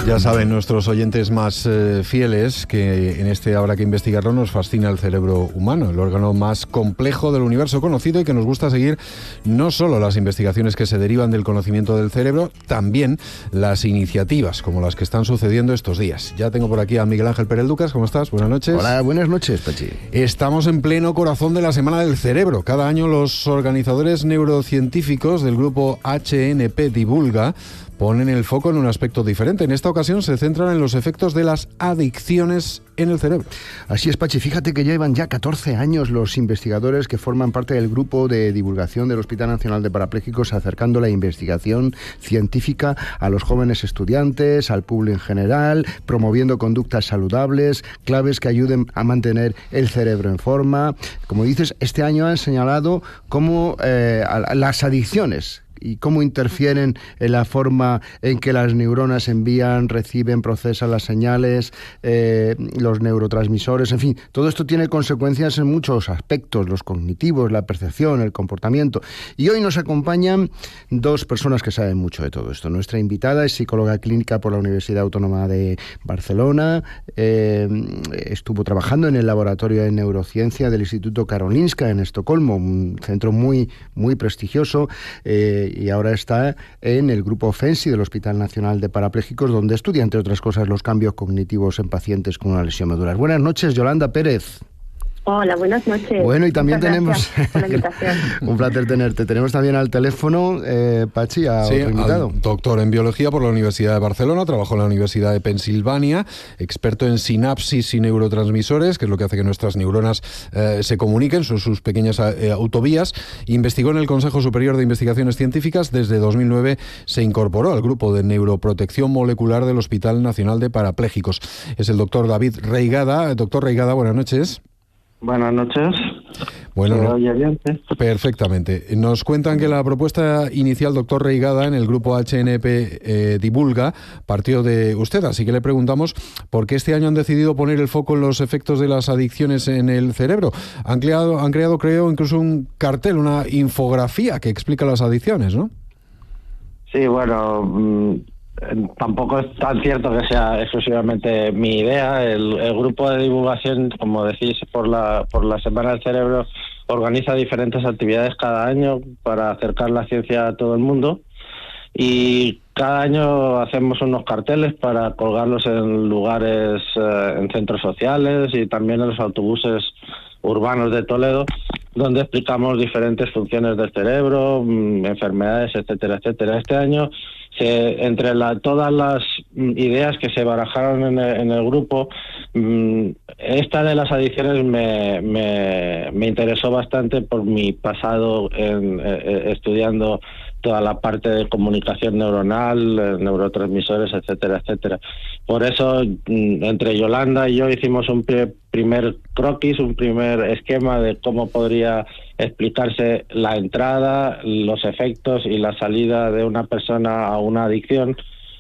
Ya saben nuestros oyentes más fieles que en este Habrá que investigarlo nos fascina el cerebro humano, el órgano más complejo del universo conocido, y que nos gusta seguir no solo las investigaciones que se derivan del conocimiento del cerebro, también las iniciativas como las que están sucediendo estos días. Ya tengo por aquí a Miguel Ángel Pérez Lucas. ¿Cómo estás? Buenas noches. Hola, buenas noches, Pachi. Estamos en pleno corazón de la Semana del Cerebro. Cada año los organizadores neurocientíficos del grupo HNP Divulga ponen el foco en un aspecto diferente. En esta ocasión se centran en los efectos de las adicciones en el cerebro. Así es, Pachi. Fíjate que llevan ya 14 años los investigadores que forman parte del grupo de divulgación del Hospital Nacional de Parapléjicos acercando la investigación científica a los jóvenes estudiantes, al público en general, promoviendo conductas saludables, claves que ayuden a mantener el cerebro en forma. Como dices, este año han señalado cómo las adicciones y cómo interfieren en la forma en que las neuronas envían, reciben, procesan las señales, los neurotransmisores, en fin, todo esto tiene consecuencias en muchos aspectos, los cognitivos, la percepción, el comportamiento. Y hoy nos acompañan dos personas que saben mucho de todo esto. Nuestra invitada es psicóloga clínica por la Universidad Autónoma de Barcelona, estuvo trabajando en el laboratorio de neurociencia del Instituto Karolinska en Estocolmo, un centro muy, muy prestigioso, y ahora está en el grupo FENSI del Hospital Nacional de Parapléjicos, donde estudia, entre otras cosas, los cambios cognitivos en pacientes con una lesión medular. Buenas noches, Yolanda Pérez. Hola, buenas noches. Bueno, y también muchas tenemos... por la invitación. Un placer tenerte. Tenemos también al teléfono, Pachi, a otro invitado. Doctor en biología por la Universidad de Barcelona, trabajó en la Universidad de Pensilvania, experto en sinapsis y neurotransmisores, que es lo que hace que nuestras neuronas se comuniquen, son sus pequeñas autovías. Investigó en el Consejo Superior de Investigaciones Científicas. Desde 2009 se incorporó al grupo de neuroprotección molecular del Hospital Nacional de Parapléjicos. Es el doctor David Reigada. Doctor Reigada, buenas noches. Buenas noches. Bueno, ¿Se oye bien? ¿Sí? Perfectamente. Nos cuentan que la propuesta inicial, doctor Reigada, en el grupo HNP Divulga, partió de usted, así que le preguntamos por qué este año han decidido poner el foco en los efectos de las adicciones en el cerebro. Han creado, creo, incluso un cartel, una infografía que explica las adicciones, ¿no? Sí, bueno, tampoco es tan cierto que sea exclusivamente mi idea. El grupo de divulgación, como decís, por la Semana del Cerebro, organiza diferentes actividades cada año para acercar la ciencia a todo el mundo, y cada año hacemos unos carteles para colgarlos en lugares, en centros sociales y también en los autobuses urbanos de Toledo, donde explicamos diferentes funciones del cerebro, enfermedades, etcétera, etcétera. Este año, entre todas las ideas que se barajaron en el grupo, esta de las adicciones me interesó bastante por mi pasado estudiando toda la parte de comunicación neuronal, neurotransmisores, etcétera, etcétera. Por eso, entre Yolanda y yo hicimos un primer croquis, un primer esquema de cómo podría explicarse la entrada, los efectos y la salida de una persona a una adicción,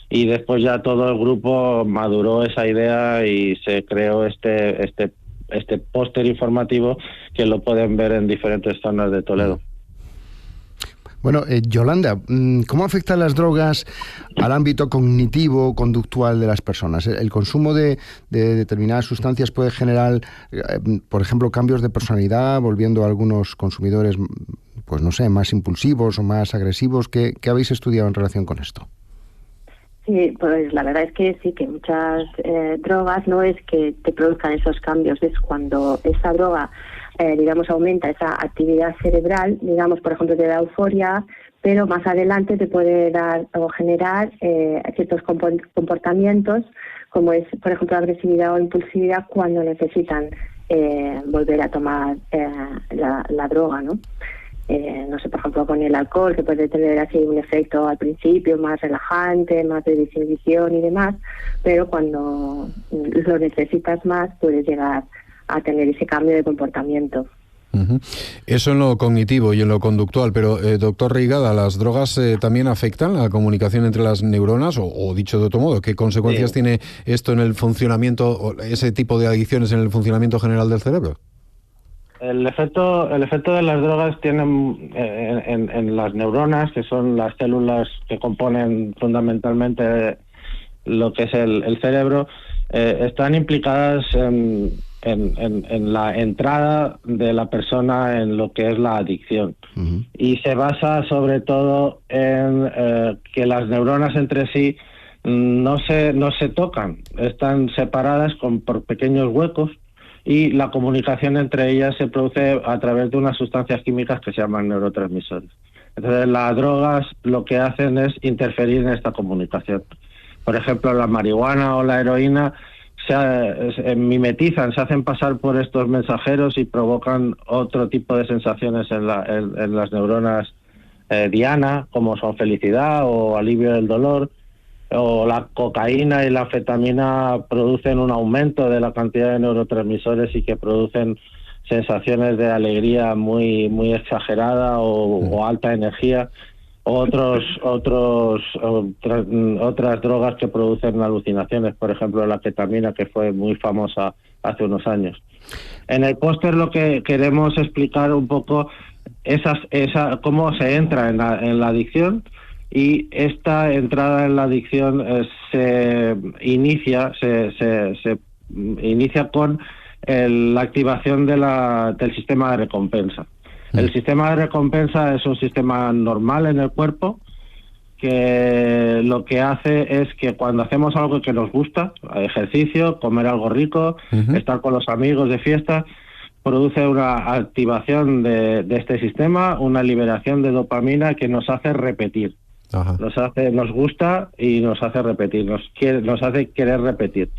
y después ya todo el grupo maduró esa idea y se creó este póster informativo que lo pueden ver en diferentes zonas de Toledo. Bueno, Yolanda, ¿cómo afectan las drogas al ámbito cognitivo, conductual de las personas? ¿El consumo de determinadas sustancias puede generar, por ejemplo, cambios de personalidad, volviendo a algunos consumidores, pues no sé, más impulsivos o más agresivos? ¿Qué habéis estudiado en relación con esto? Sí, pues la verdad es que sí, que muchas drogas no es que te produzcan esos cambios, es cuando esa droga digamos, aumenta esa actividad cerebral, digamos, por ejemplo, te da euforia, pero más adelante te puede dar o generar ciertos comportamientos, como es, por ejemplo, agresividad o impulsividad cuando necesitan volver a tomar la droga, ¿no? No sé, por ejemplo, con el alcohol, que puede tener así un efecto al principio más relajante, más de desinhibición y demás, pero cuando lo necesitas más puedes llegar a tener ese cambio de comportamiento. Uh-huh. Eso en lo cognitivo y en lo conductual, pero doctor Reigada, ¿las drogas también afectan la comunicación entre las neuronas? O dicho de otro modo, ¿qué consecuencias tiene esto en el funcionamiento, o ese tipo de adicciones en el funcionamiento general del cerebro? El efecto de las drogas tienen en las neuronas, que son las células que componen fundamentalmente lo que es el cerebro, están implicadas en la entrada de la persona en lo que es la adicción. Uh-huh. Y se basa sobre todo en que las neuronas entre sí no se tocan, están separadas por pequeños huecos, y la comunicación entre ellas se produce a través de unas sustancias químicas que se llaman neurotransmisores. Entonces las drogas lo que hacen es interferir en esta comunicación. Por ejemplo, la marihuana o la heroína mimetizan, se hacen pasar por estos mensajeros y provocan otro tipo de sensaciones en las neuronas diana, como son felicidad o alivio del dolor. O la cocaína y la anfetamina producen un aumento de la cantidad de neurotransmisores y que producen sensaciones de alegría muy exagerada o alta energía. Otras drogas que producen alucinaciones, por ejemplo la ketamina, que fue muy famosa hace unos años. En el póster lo que queremos explicar un poco cómo se entra en la adicción. Y esta entrada en la adicción se inicia con la activación del sistema de recompensa. El sistema de recompensa es un sistema normal en el cuerpo que lo que hace es que cuando hacemos algo que nos gusta, ejercicio, comer algo rico, estar con los amigos de fiesta, produce una activación de este sistema, una liberación de dopamina que nos hace repetir. Ajá. Nos gusta y nos hace repetir, nos hace querer repetir.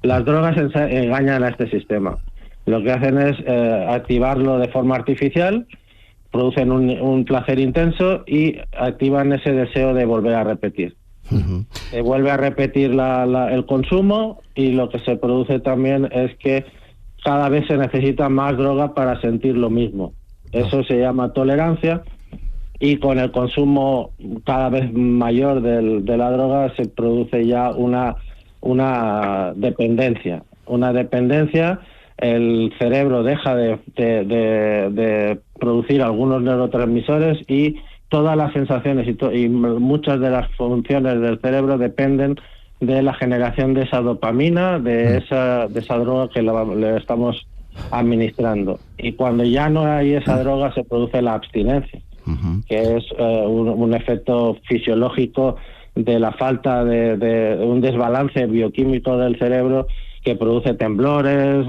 Las drogas engañan a este sistema. Lo que hacen es activarlo de forma artificial, producen un placer intenso y activan ese deseo de volver a repetir. Uh-huh. Se vuelve a repetir el consumo, y lo que se produce también es que cada vez se necesita más droga para sentir lo mismo. Eso se llama tolerancia. Y con el consumo cada vez mayor de la droga se produce ya una dependencia. Una dependencia, el cerebro deja de producir algunos neurotransmisores y todas las sensaciones y muchas de las funciones del cerebro dependen de la generación de esa dopamina, de esa droga que le estamos administrando. Y cuando ya no hay esa droga se produce la abstinencia. Uh-huh. Que es un efecto fisiológico de la falta de un desbalance bioquímico del cerebro que produce temblores,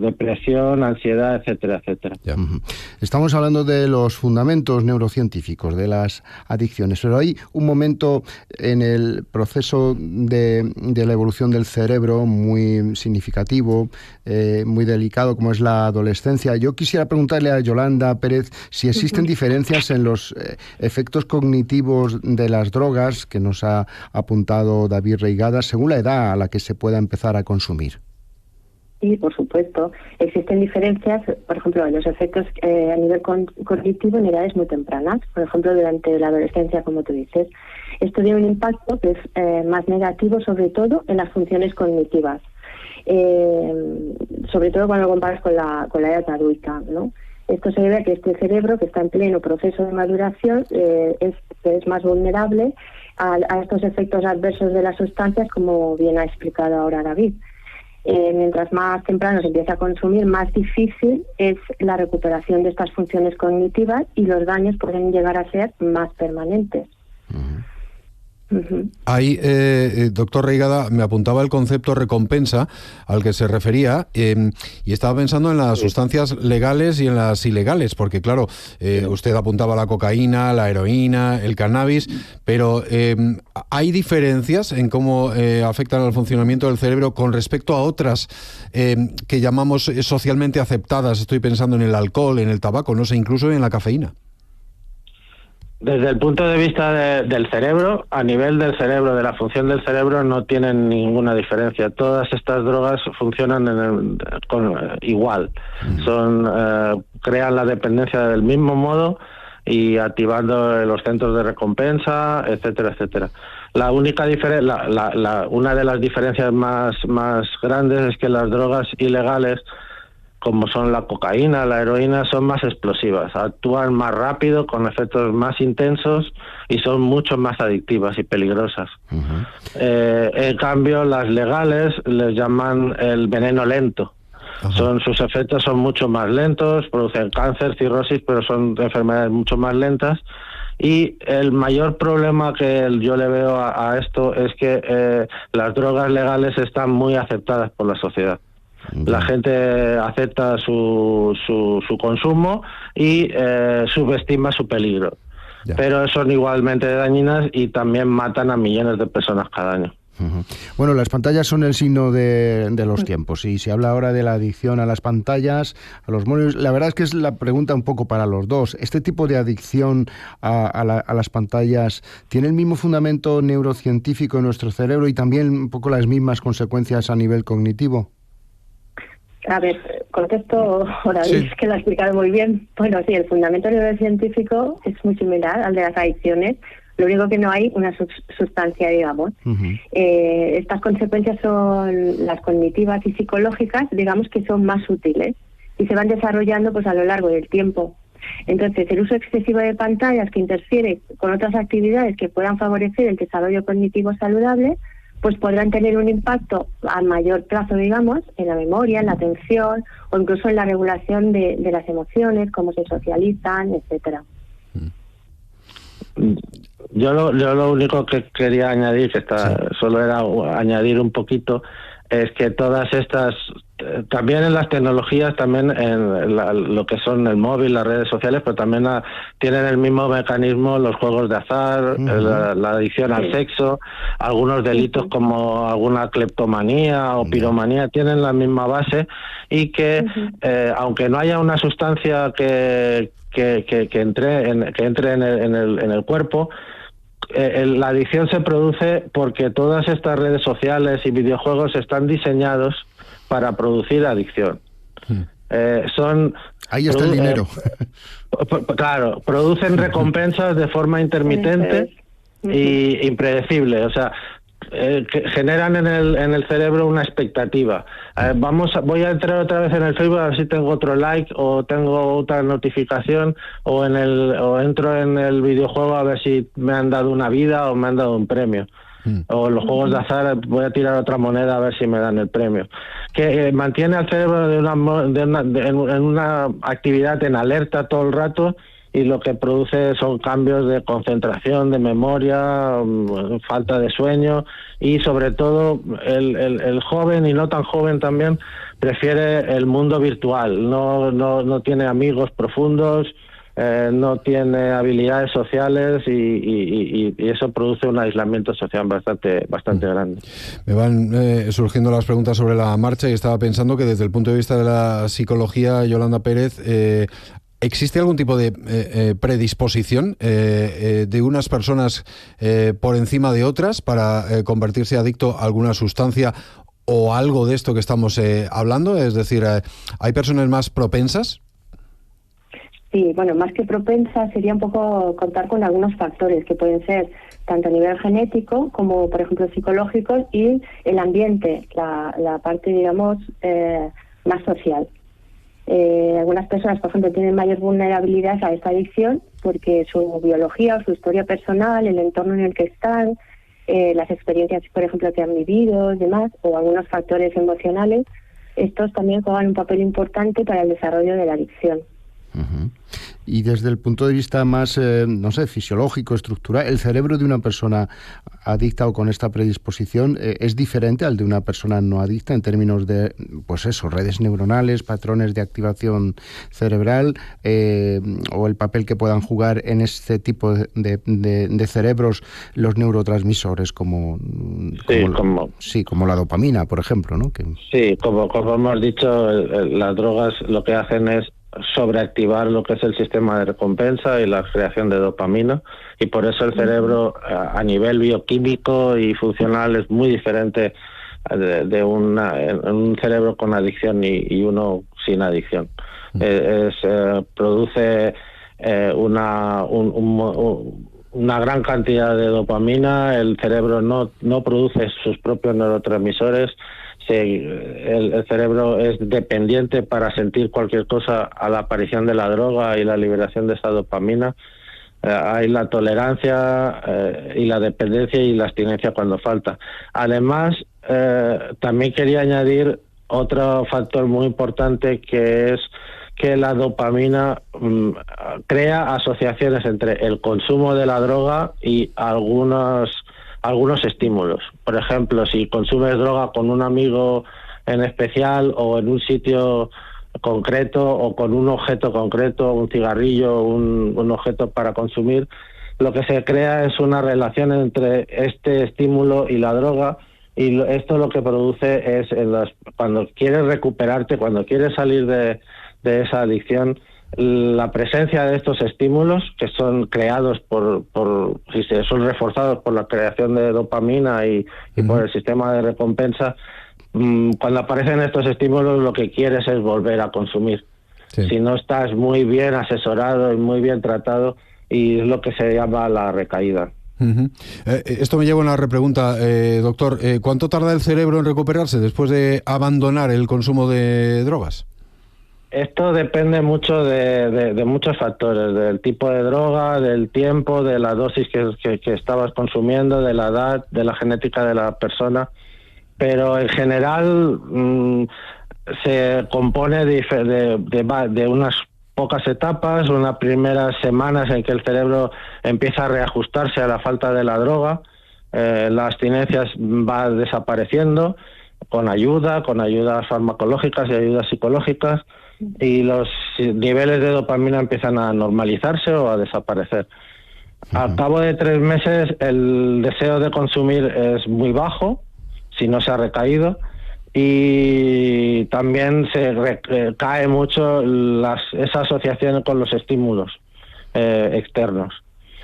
depresión, ansiedad, etcétera, etcétera. Uh-huh. Estamos hablando de los fundamentos neurocientíficos de las adicciones, pero hay un momento en el proceso de la evolución del cerebro muy significativo, muy delicado, como es la adolescencia. Yo quisiera preguntarle a Yolanda Pérez si existen diferencias en los efectos cognitivos de las drogas que nos ha apuntado David Reigada según la edad a la que se pueda empezar a consumir. Sí, por supuesto. Existen diferencias, por ejemplo, en los efectos a nivel cognitivo en edades muy tempranas, por ejemplo, durante la adolescencia, como tú dices. Esto tiene un impacto que es más negativo, sobre todo en las funciones cognitivas, sobre todo cuando lo comparas con la edad adulta, ¿no? Esto se debe a que este cerebro, que está en pleno proceso de maduración, es más vulnerable a estos efectos adversos de las sustancias, como bien ha explicado ahora David. Mientras más temprano se empieza a consumir, más difícil es la recuperación de estas funciones cognitivas y los daños pueden llegar a ser más permanentes. Uh-huh. Uh-huh. Ahí, doctor Reigada, me apuntaba el concepto recompensa al que se refería y estaba pensando en las sustancias legales y en las ilegales, porque claro, usted apuntaba la cocaína, la heroína, el cannabis, pero ¿hay diferencias en cómo afectan al funcionamiento del cerebro con respecto a otras que llamamos socialmente aceptadas? Estoy pensando en el alcohol, en el tabaco, no sé, incluso en la cafeína. Desde el punto de vista del cerebro, a nivel del cerebro, de la función del cerebro, no tienen ninguna diferencia. Todas estas drogas funcionan igual. Crean la dependencia del mismo modo y activando los centros de recompensa, etcétera, etcétera. La única una de las diferencias más grandes es que las drogas ilegales como son la cocaína, la heroína, son más explosivas, actúan más rápido, con efectos más intensos y son mucho más adictivas y peligrosas. En cambio, las legales les llaman el veneno lento. Sus efectos son mucho más lentos, producen cáncer, cirrosis, pero son enfermedades mucho más lentas. Y el mayor problema que yo le veo a esto es que las drogas legales están muy aceptadas por la sociedad. La gente acepta su consumo y subestima su peligro. Pero son igualmente dañinas y también matan a millones de personas cada año. Bueno, las pantallas son el signo de los tiempos y se habla ahora de la adicción a las pantallas, a los móviles. La verdad es que es la pregunta un poco para los dos. ¿Este tipo de adicción a las pantallas tiene el mismo fundamento neurocientífico en nuestro cerebro y también un poco las mismas consecuencias a nivel cognitivo? A ver, contesto ahora, Sí. Es que lo ha explicado muy bien. Bueno, sí, el fundamento neurocientífico es muy similar al de las adicciones, lo único que no hay una sustancia, digamos. Estas consecuencias son las cognitivas y psicológicas, digamos que son más sutiles y se van desarrollando pues a lo largo del tiempo. Entonces, el uso excesivo de pantallas que interfiere con otras actividades que puedan favorecer el desarrollo cognitivo saludable, pues podrán tener un impacto a mayor plazo, digamos, en la memoria, en la atención o incluso en la regulación de las emociones, cómo se socializan, etcétera. Yo lo único que quería añadir, solo era añadir un poquito, es que todas estas, también en las tecnologías, también en lo que son el móvil, las redes sociales, pero también tienen el mismo mecanismo los juegos de azar, la adicción al sexo, algunos delitos como alguna cleptomanía o piromanía tienen la misma base y que aunque no haya una sustancia que entre en el cuerpo, la adicción se produce porque todas estas redes sociales y videojuegos están diseñados para producir adicción. Ahí está el dinero. Claro, producen recompensas de forma intermitente y impredecible, o sea, que generan en el cerebro una expectativa. Voy a entrar otra vez en el Facebook a ver si tengo otro like o tengo otra notificación o entro en el videojuego a ver si me han dado una vida o me han dado un premio. O los juegos de azar, voy a tirar otra moneda a ver si me dan el premio. Que mantiene al cerebro en una actividad en alerta todo el rato y lo que produce son cambios de concentración, de memoria, falta de sueño y sobre todo el joven y no tan joven también prefiere el mundo virtual, no tiene amigos profundos, no tiene habilidades sociales y eso produce un aislamiento social bastante grande. Me van surgiendo las preguntas sobre la marcha y estaba pensando que desde el punto de vista de la psicología, Yolanda Pérez, ¿existe algún tipo de predisposición de unas personas por encima de otras para convertirse adicto a alguna sustancia o algo de esto que estamos hablando? Es decir, ¿hay personas más propensas? Sí, bueno, más que propensas sería un poco contar con algunos factores que pueden ser tanto a nivel genético como, por ejemplo, psicológicos y el ambiente, la parte, digamos, más social. Algunas personas, por ejemplo, tienen mayor vulnerabilidad a esta adicción porque su biología o su historia personal, el entorno en el que están, las experiencias, por ejemplo, que han vivido, demás, o algunos factores emocionales, estos también juegan un papel importante para el desarrollo de la adicción. Y desde el punto de vista más, fisiológico, estructural, ¿el cerebro de una persona adicta o con esta predisposición es diferente al de una persona no adicta en términos de, redes neuronales, patrones de activación cerebral o el papel que puedan jugar en este tipo de cerebros los neurotransmisores como la dopamina, por ejemplo, ¿no? Sí, como hemos dicho, las drogas lo que hacen es sobreactivar lo que es el sistema de recompensa y la creación de dopamina y por eso el cerebro a nivel bioquímico y funcional es muy diferente de un cerebro con adicción y uno sin adicción. Produce una gran cantidad de dopamina, el cerebro no produce sus propios neurotransmisores, el cerebro es dependiente para sentir cualquier cosa a la aparición de la droga y la liberación de esa dopamina. Hay la tolerancia y la dependencia y la abstinencia cuando falta. Además, también quería añadir otro factor muy importante, que es que la dopamina crea asociaciones entre el consumo de la droga y algunos estímulos. Por ejemplo, si consumes droga con un amigo en especial o en un sitio concreto o con un objeto concreto, un cigarrillo, un objeto para consumir, lo que se crea es una relación entre este estímulo y la droga, y esto lo que produce es, cuando quieres recuperarte, cuando quieres salir de esa adicción, la presencia de estos estímulos, que son creados son reforzados por la creación de dopamina y por el sistema de recompensa. Cuando aparecen estos estímulos, lo que quieres es volver a consumir. Sí. Si no estás muy bien asesorado y muy bien tratado, y es lo que se llama la recaída. Esto me lleva a una repregunta, doctor. ¿Cuánto tarda el cerebro en recuperarse después de abandonar el consumo de drogas? Esto depende mucho de muchos factores, del tipo de droga, del tiempo, de la dosis que estabas consumiendo, de la edad, de la genética de la persona. Pero en general se compone de unas pocas etapas, unas primeras semanas en que el cerebro empieza a reajustarse a la falta de la droga, la abstinencia va desapareciendo con ayudas farmacológicas y ayudas psicológicas, y los niveles de dopamina empiezan a normalizarse o a desaparecer. Al cabo de 3 meses el deseo de consumir es muy bajo, si no se ha recaído, y también cae mucho esa asociación con los estímulos externos.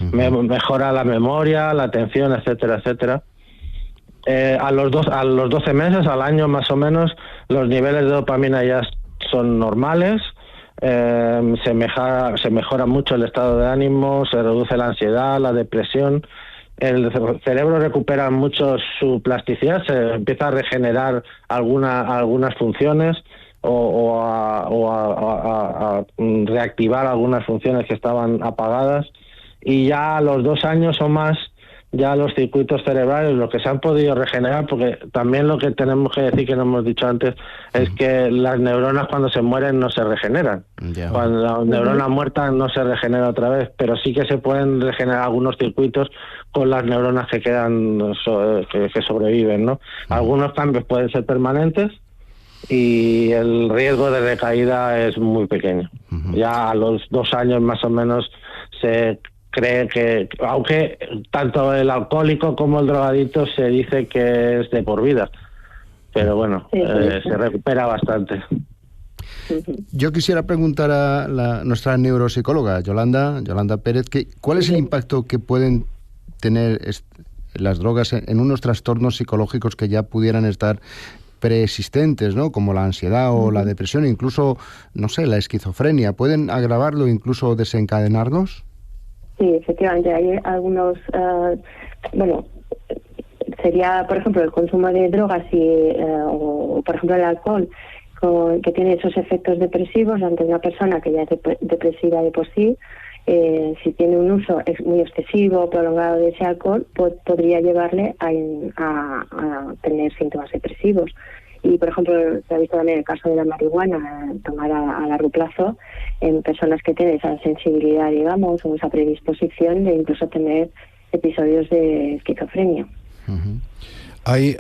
Mejora la memoria, la atención, etcétera, etcétera. A los 12 meses, al año más o menos, los niveles de dopamina ya son normales, se mejora mucho el estado de ánimo, se reduce la ansiedad, la depresión. El cerebro recupera mucho su plasticidad, se empieza a regenerar algunas funciones o a reactivar algunas funciones que estaban apagadas, y ya a los 2 años o más, ya los circuitos cerebrales, los que se han podido regenerar, porque también lo que tenemos que decir, que no hemos dicho antes, es que las neuronas cuando se mueren no se regeneran. Yeah. Cuando la neurona muerta no se regenera otra vez, pero sí que se pueden regenerar algunos circuitos con las neuronas que quedan, que sobreviven, ¿no? Algunos cambios pueden ser permanentes y el riesgo de recaída es muy pequeño. Ya a los 2 años más o menos se cree que, aunque tanto el alcohólico como el drogadicto se dice que es de por vida, pero bueno, se recupera bastante. Yo quisiera preguntar a nuestra neuropsicóloga Yolanda Pérez, ¿cuál es el impacto que pueden tener las drogas en unos trastornos psicológicos que ya pudieran estar preexistentes, ¿no? Como la ansiedad o la depresión, incluso, no sé, la esquizofrenia? ¿Pueden agravarlo o incluso desencadenarlos? Sí, efectivamente, hay algunos, sería, por ejemplo, el consumo de drogas o, por ejemplo, el alcohol, que tiene esos efectos depresivos ante una persona que ya es depresiva de por sí. Si tiene un uso muy excesivo, prolongado de ese alcohol, podría llevarle a tener síntomas depresivos. Y, por ejemplo, se ha visto también el caso de la marihuana, tomar a largo plazo en personas que tienen esa sensibilidad, digamos, o esa predisposición de incluso tener episodios de esquizofrenia. ¿Hay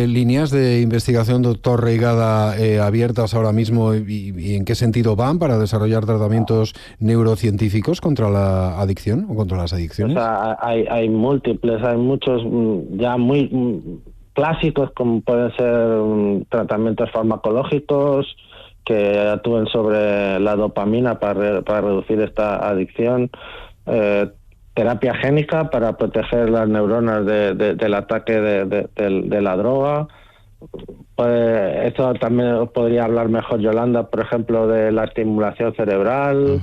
líneas de investigación, doctor Reigada, abiertas ahora mismo y en qué sentido van para desarrollar tratamientos neurocientíficos contra la adicción o contra las adicciones? O sea, hay múltiples, hay muchos ya muy clásicos, como pueden ser tratamientos farmacológicos que actúen sobre la dopamina para reducir esta adicción, terapia génica para proteger las neuronas del ataque de la droga, Pues esto también os podría hablar mejor Yolanda, por ejemplo, de la estimulación cerebral,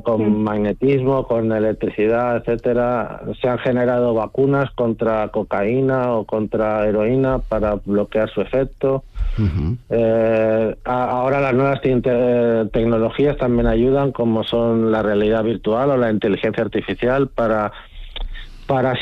con magnetismo, con electricidad, etcétera. Se han generado vacunas contra cocaína o contra heroína para bloquear su efecto. Ahora las nuevas tecnologías también ayudan, como son la realidad virtual o la inteligencia artificial, para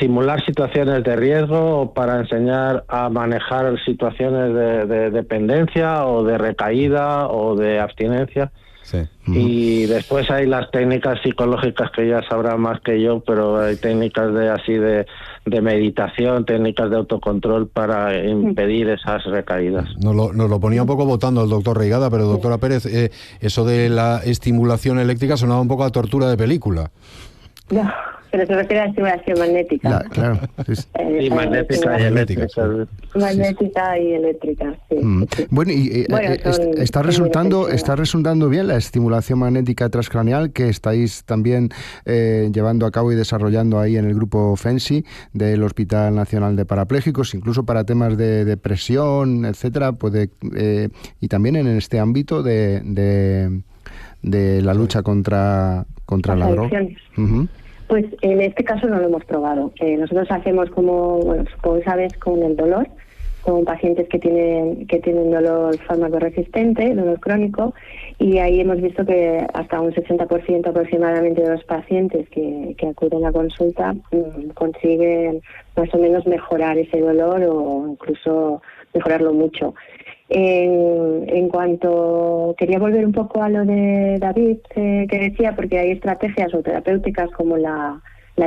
simular situaciones de riesgo o para enseñar a manejar situaciones de dependencia o de recaída o de abstinencia. Sí. Y después hay las técnicas psicológicas que ya sabrá más que yo, pero hay técnicas de meditación, técnicas de autocontrol para impedir esas recaídas. Nos lo ponía un poco votando el doctor Reigada, pero doctora Pérez, eso de la estimulación eléctrica sonaba un poco a tortura de película. No, pero se refiere a estimulación magnética. Claro. Y magnética y eléctrica. Magnética y eléctrica, sí. Bueno, y está resultando bien la estimulación magnética transcraneal que estáis también llevando a cabo y desarrollando ahí en el grupo FENSI del Hospital Nacional de Parapléjicos, incluso para temas de depresión, etcétera, y también en este ámbito de la lucha contra la droga. Pues en este caso no lo hemos probado. Nosotros hacemos como sabes, con el dolor, con pacientes que tienen dolor farmacoresistente, dolor crónico, y ahí hemos visto que hasta un 60% aproximadamente de los pacientes que acuden a consulta consiguen más o menos mejorar ese dolor o incluso mejorarlo mucho. En cuanto quería volver un poco a lo de David que decía, porque hay estrategias o terapéuticas como la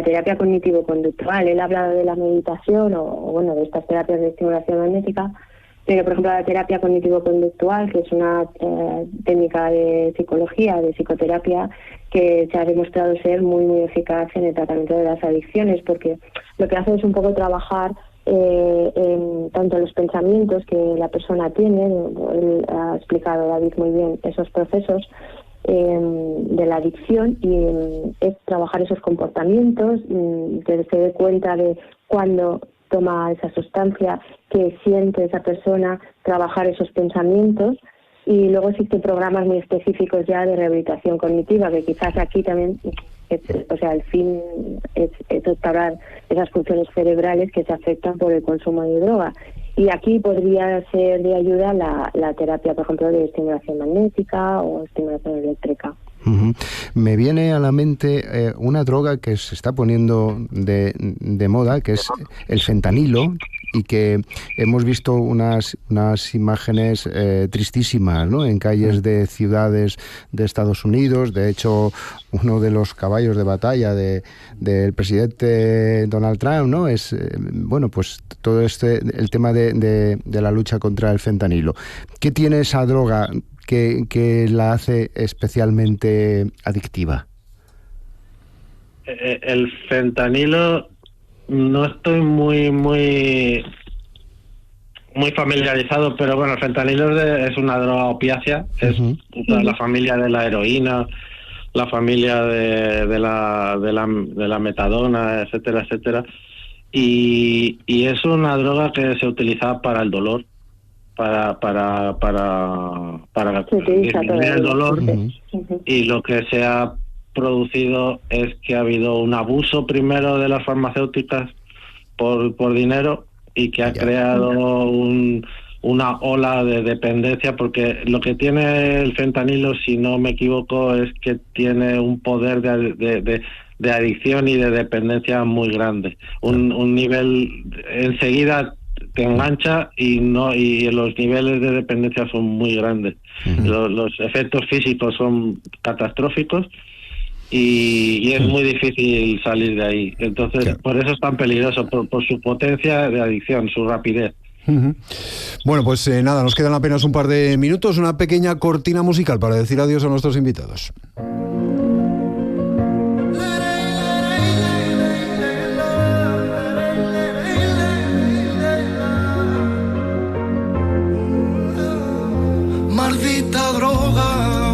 terapia cognitivo-conductual. Él ha hablado de la meditación o de estas terapias de estimulación magnética, pero por ejemplo la terapia cognitivo-conductual, que es una técnica de psicología, de psicoterapia, que se ha demostrado ser muy muy eficaz en el tratamiento de las adicciones, porque lo que hace es un poco trabajar en tanto los pensamientos que la persona tiene. Él ha explicado, David, muy bien esos procesos de la adicción, y es trabajar esos comportamientos, que se dé cuenta de cuándo toma esa sustancia, qué siente esa persona, trabajar esos pensamientos. Y luego existen programas muy específicos ya de rehabilitación cognitiva, que quizás aquí también el fin es restaurar esas funciones cerebrales que se afectan por el consumo de droga. Y aquí podría ser de ayuda la terapia, por ejemplo, de estimulación magnética o estimulación eléctrica. Me viene a la mente una droga que se está poniendo de moda, que es el fentanilo, y que hemos visto unas imágenes tristísimas, ¿no?, en calles de ciudades de Estados Unidos. De hecho, uno de los caballos de batalla del presidente Donald Trump, ¿no?, es pues todo el tema de la lucha contra el fentanilo. ¿Qué tiene esa droga que la hace especialmente adictiva? El fentanilo, no estoy muy familiarizado, pero bueno, el fentanilo es una droga opiácea, es la familia de la heroína, la familia de la metadona, etcétera, etcétera, y es una droga que se utiliza para el dolor, para disminuir el dolor, y lo que se ha producido es que ha habido un abuso primero de las farmacéuticas por dinero, y que ha creado una ola de dependencia, porque lo que tiene el fentanilo, si no me equivoco, es que tiene un poder de adicción y de dependencia muy grande, un nivel enseguida te engancha, y los niveles de dependencia son muy grandes. Los efectos físicos son catastróficos, y es muy difícil salir de ahí. Entonces, por eso es tan peligroso, por su potencia de adicción, su rapidez. Bueno, pues nada, nos quedan apenas un par de minutos, una pequeña cortina musical para decir adiós a nuestros invitados. Maldita droga,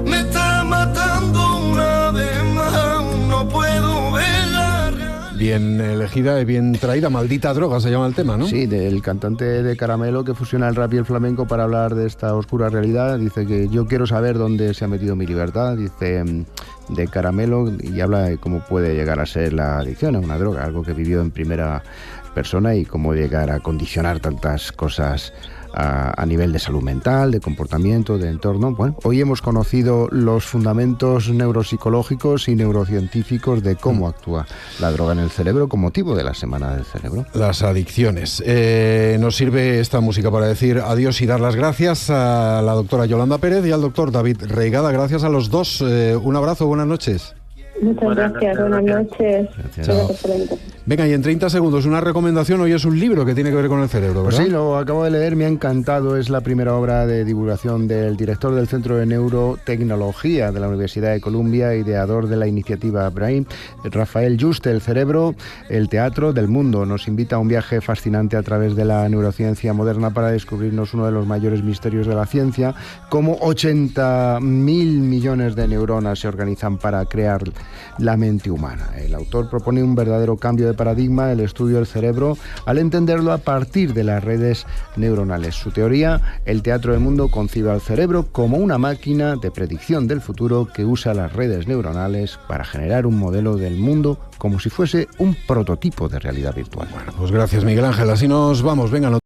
me está matando una vez más, no puedo ver la realidad. Bien elegida y bien traída. Maldita droga se llama el tema, ¿no? Sí, del cantante de Caramelo que fusiona el rap y el flamenco para hablar de esta oscura realidad. Dice que yo quiero saber dónde se ha metido mi libertad, dice, de Caramelo, y habla de cómo puede llegar a ser la adicción a una droga, algo que vivió en primera persona, y cómo llegar a condicionar tantas cosas a nivel de salud mental, de comportamiento, de entorno. Bueno, hoy hemos conocido los fundamentos neuropsicológicos y neurocientíficos de cómo actúa la droga en el cerebro con motivo de la Semana del Cerebro. Las adicciones. Nos sirve esta música para decir adiós y dar las gracias a la doctora Yolanda Pérez y al doctor David Reigada. Gracias a los dos. Un abrazo, buenas noches. Muchas gracias, buenas noches. Chao. Venga, y en 30 segundos, una recomendación. Hoy es un libro que tiene que ver con el cerebro, ¿verdad? Pues sí, lo acabo de leer, me ha encantado. Es la primera obra de divulgación del director del Centro de Neurotecnología de la Universidad de Columbia, ideador de la iniciativa Brain, Rafael Juste. El cerebro, el teatro del mundo. Nos invita a un viaje fascinante a través de la neurociencia moderna para descubrirnos uno de los mayores misterios de la ciencia, cómo 80.000 millones de neuronas se organizan para crear la mente humana. El autor propone un verdadero cambio de paradigma, el estudio del cerebro, al entenderlo a partir de las redes neuronales. Su teoría, el teatro del mundo, concibe al cerebro como una máquina de predicción del futuro que usa las redes neuronales para generar un modelo del mundo como si fuese un prototipo de realidad virtual. Bueno, pues gracias, Miguel Ángel. Así nos vamos. Venga,